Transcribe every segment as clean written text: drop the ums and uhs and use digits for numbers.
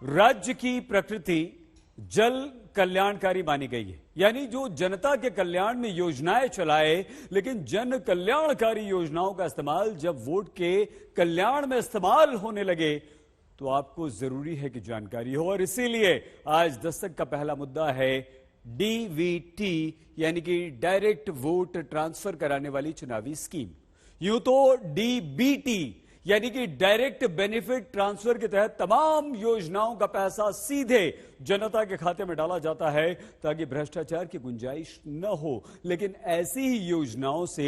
राज्य की प्रकृति जल कल्याणकारी मानी गई है, यानी जो जनता के कल्याण में योजनाएं चलाए, लेकिन जन कल्याणकारी योजनाओं का इस्तेमाल जब वोट के कल्याण में इस्तेमाल होने लगे तो आपको जरूरी है कि जानकारी हो। और इसीलिए आज दस्तक का पहला मुद्दा है डीवीटी, यानी कि डायरेक्ट वोट ट्रांसफर कराने वाली चुनावी स्कीम। यूं तो डीबीटी यानी कि डायरेक्ट बेनिफिट ट्रांसफर के तहत तमाम योजनाओं का पैसा सीधे जनता के खाते में डाला जाता है ताकि भ्रष्टाचार की गुंजाइश न हो, लेकिन ऐसी ही योजनाओं से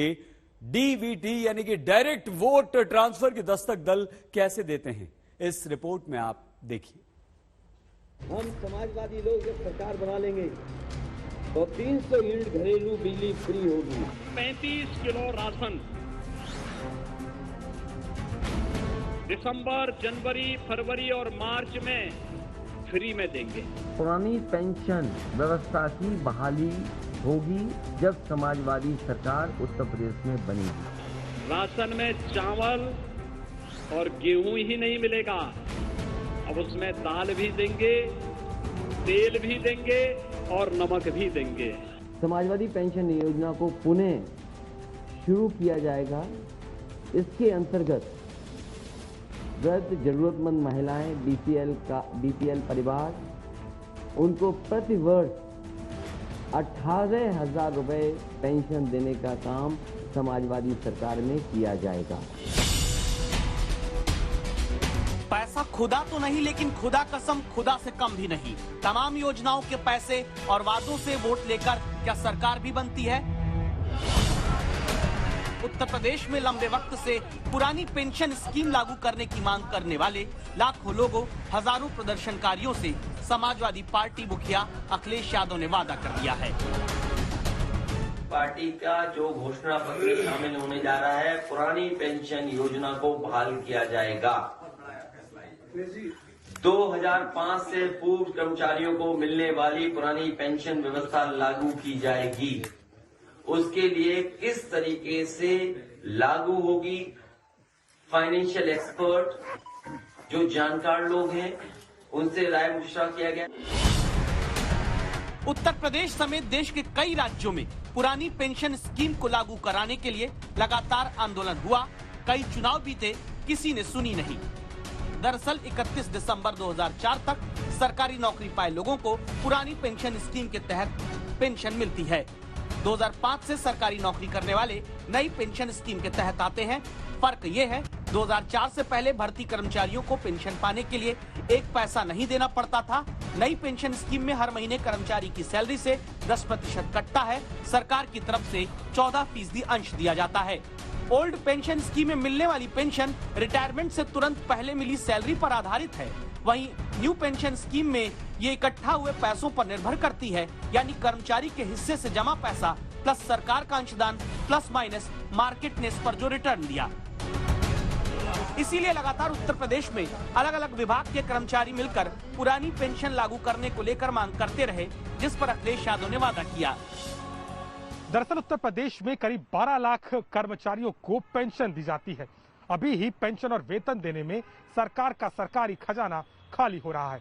डीवीटी यानी कि डायरेक्ट वोट ट्रांसफर की दस्तक दल कैसे देते हैं, इस रिपोर्ट में आप देखिए। हम समाजवादी लोग जब सरकार बना लेंगे तो 300 यूनिट घरेलू बिजली फ्री होगी। 35 किलो राशन दिसंबर, जनवरी, फरवरी और मार्च में फ्री में देंगे। पुरानी पेंशन व्यवस्था की बहाली होगी जब समाजवादी सरकार उत्तर प्रदेश में बनेगी। राशन में चावल और गेहूं ही नहीं मिलेगा, अब उसमें दाल भी देंगे, तेल भी देंगे और नमक भी देंगे। समाजवादी पेंशन योजना को पुनः शुरू किया जाएगा। इसके अंतर्गत वृद्ध जरूरतमंद महिलाएं, बीपीएल परिवार, उनको प्रति वर्ष 18,000 रुपए पेंशन देने का काम समाजवादी सरकार में किया जाएगा। पैसा खुदा तो नहीं, लेकिन खुदा कसम खुदा से कम भी नहीं। तमाम योजनाओं के पैसे और वादों से वोट लेकर क्या सरकार भी बनती है? उत्तर प्रदेश में लंबे वक्त से पुरानी पेंशन स्कीम लागू करने की मांग करने वाले लाखों लोगों, हजारों प्रदर्शनकारियों से समाजवादी पार्टी मुखिया अखिलेश यादव ने वादा कर दिया है। पार्टी का जो घोषणा पत्र शामिल होने जा रहा है, पुरानी पेंशन योजना को बहाल किया जाएगा। 2005 से पूर्व कर्मचारियों को मिलने वाली पुरानी पेंशन व्यवस्था लागू की जाएगी। उसके लिए किस तरीके से लागू होगी, फाइनेंशियल एक्सपर्ट जो जानकार लोग हैं उनसे राय मशवरा किया गया। उत्तर प्रदेश समेत देश के कई राज्यों में पुरानी पेंशन स्कीम को लागू कराने के लिए लगातार आंदोलन हुआ। कई चुनाव बीते, किसी ने सुनी नहीं। दरअसल 31 दिसंबर 2004 तक सरकारी नौकरी पाए लोगों को पुरानी पेंशन स्कीम के तहत पेंशन मिलती है। 2005 से सरकारी नौकरी करने वाले नई पेंशन स्कीम के तहत आते हैं। फर्क ये है, 2004 से पहले भर्ती कर्मचारियों को पेंशन पाने के लिए 1 पैसा नहीं देना पड़ता था। नई पेंशन स्कीम में हर महीने कर्मचारी की सैलरी से 10% कटता है। सरकार की तरफ से 14% अंश दिया जाता है। ओल्ड पेंशन स्कीम में मिलने वाली पेंशन रिटायरमेंट से तुरंत पहले मिली सैलरी पर आधारित है। वहीं न्यू पेंशन स्कीम में ये इकट्ठा हुए पैसों पर निर्भर करती है, यानी कर्मचारी के हिस्से से जमा पैसा प्लस सरकार का अंशदान प्लस माइनस मार्केट ने इस पर जो रिटर्न दिया। इसीलिए लगातार उत्तर प्रदेश में अलग अलग विभाग के कर्मचारी मिलकर पुरानी पेंशन लागू करने को लेकर मांग करते रहे, जिस पर अखिलेश यादव ने वादा किया। दरअसल उत्तर प्रदेश में करीब 12 लाख कर्मचारियों को पेंशन दी जाती है। अभी ही पेंशन और वेतन देने में सरकार का सरकारी खजाना खाली हो रहा है।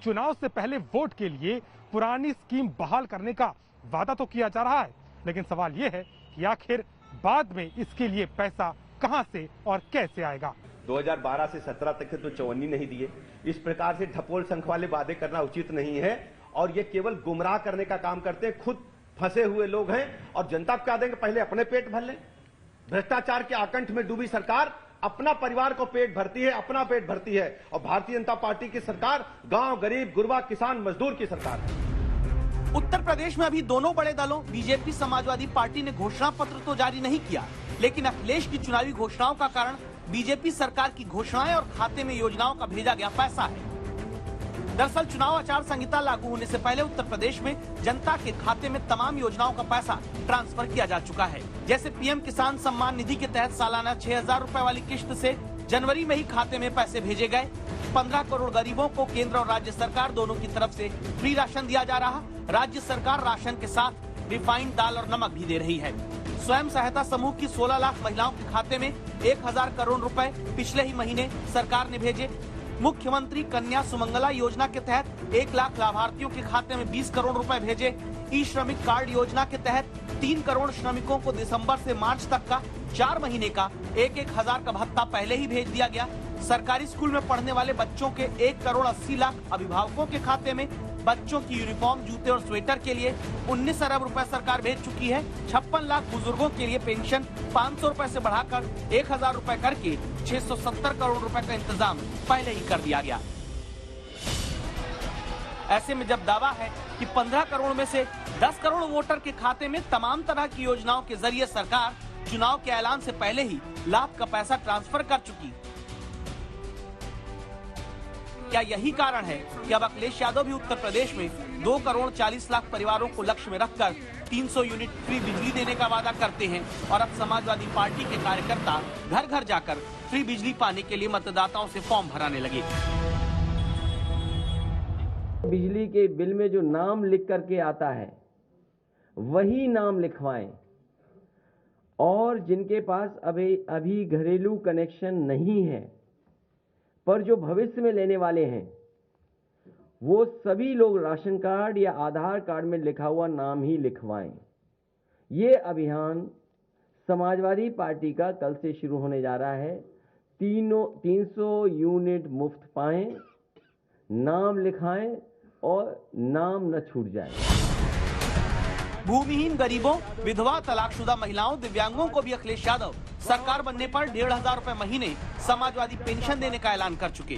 चुनाव से पहले वोट के लिए पुरानी स्कीम बहाल करने का वादा तो किया जा रहा है, लेकिन सवाल ये है कि आखिर बाद में इसके लिए पैसा कहां से और कैसे आएगा। 2012 से 17 तक के तो 54 नहीं दिए। इस प्रकार से ढपोल संख वाले वादे करना उचित नहीं है और ये केवल गुमराह करने का काम करते हैं। खुद फंसे हुए लोग हैं और जनता को क्या देंगे, पहले अपने पेट भर लें। भ्रष्टाचार के आकंठ में डूबी सरकार अपना परिवार को पेट भरती है, अपना पेट भरती है। और भारतीय जनता पार्टी की सरकार गांव, गरीब, गुरबा, किसान, मजदूर की सरकार है। उत्तर प्रदेश में अभी दोनों बड़े दलों बीजेपी, समाजवादी पार्टी ने घोषणा पत्र तो जारी नहीं किया, लेकिन अखिलेश की चुनावी घोषणाओं का कारण बीजेपी सरकार की घोषणाएं और खाते में योजनाओं का भेजा गया पैसा है। दरअसल चुनाव आचार संहिता लागू होने से पहले उत्तर प्रदेश में जनता के खाते में तमाम योजनाओं का पैसा ट्रांसफर किया जा चुका है। जैसे पीएम किसान सम्मान निधि के तहत सालाना 6,000 रुपए वाली किश्त से जनवरी में ही खाते में पैसे भेजे गए। 15 करोड़ गरीबों को केंद्र और राज्य सरकार दोनों की तरफ से फ्री राशन दिया जा रहा। राज्य सरकार राशन के साथ रिफाइंड दाल और नमक भी दे रही है। स्वयं सहायता समूह की 16 लाख महिलाओं के खाते में 1,000 करोड़ रुपए पिछले ही महीने सरकार ने भेजे। मुख्यमंत्री कन्या सुमंगला योजना के तहत 1 लाख लाभार्थियों के खाते में 20 करोड़ रुपए भेजे। ई श्रमिक कार्ड योजना के तहत 3 करोड़ श्रमिकों को दिसंबर से मार्च तक का 4 महीने का 1-1 हजार का भत्ता पहले ही भेज दिया गया। सरकारी स्कूल में पढ़ने वाले बच्चों के 1 करोड़ 80 लाख अभिभावकों के खाते में बच्चों की यूनिफॉर्म, जूते और स्वेटर के लिए 19 अरब रुपए सरकार भेज चुकी है। 56 लाख बुजुर्गों के लिए पेंशन 500 रुपए से बढ़ाकर 1000 रुपए करके 670 करोड़ रुपए का इंतजाम पहले ही कर दिया गया। ऐसे में जब दावा है कि 15 करोड़ में से 10 करोड़ वोटर के खाते में तमाम तरह की योजनाओं के जरिए सरकार चुनाव के ऐलान से पहले ही लाभ का पैसा ट्रांसफर कर चुकी, क्या यही कारण है कि अब अखिलेश यादव भी उत्तर प्रदेश में 2 करोड़ 40 लाख परिवारों को लक्ष्य में रखकर 300 यूनिट फ्री बिजली देने का वादा करते हैं और अब समाजवादी पार्टी के कार्यकर्ता घर घर जाकर फ्री बिजली पाने के लिए मतदाताओं से फॉर्म भराने लगे। बिजली के बिल में जो नाम लिख करके आता है वही नाम लिखवाएं, और जिनके पास अभी घरेलू कनेक्शन नहीं है पर जो भविष्य में लेने वाले हैं वो सभी लोग राशन कार्ड या आधार कार्ड में लिखा हुआ नाम ही लिखवाएं। ये अभियान समाजवादी पार्टी का कल से शुरू होने जा रहा है। 300 यूनिट मुफ्त पाएं, नाम लिखाएं और नाम न छूट जाए। भूमिहीन गरीबों, विधवा, तलाकशुदा महिलाओं, दिव्यांगों को भी अखिलेश यादव सरकार बनने पर 1,500 रुपए महीने समाजवादी पेंशन देने का ऐलान कर चुके।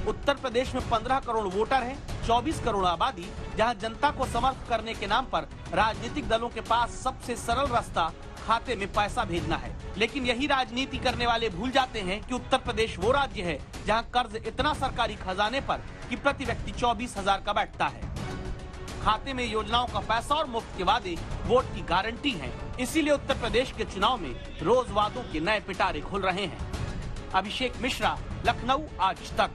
उत्तर प्रदेश में 15 करोड़ वोटर हैं, 24 करोड़ आबादी, जहां जनता को समर्थ करने के नाम पर राजनीतिक दलों के पास सबसे सरल रास्ता खाते में पैसा भेजना है। लेकिन यही राजनीति करने वाले भूल जाते हैं कि उत्तर प्रदेश वो राज्य है जहां कर्ज इतना सरकारी खजाने पर कि प्रति व्यक्ति 24,000 का बैठता है। खाते में योजनाओं का पैसा और मुफ्त के वादे वोट की गारंटी हैं। इसीलिए उत्तर प्रदेश के चुनाव में रोज वादों के नए पिटारे खुल रहे हैं। अभिषेक मिश्रा, लखनऊ, आज तक।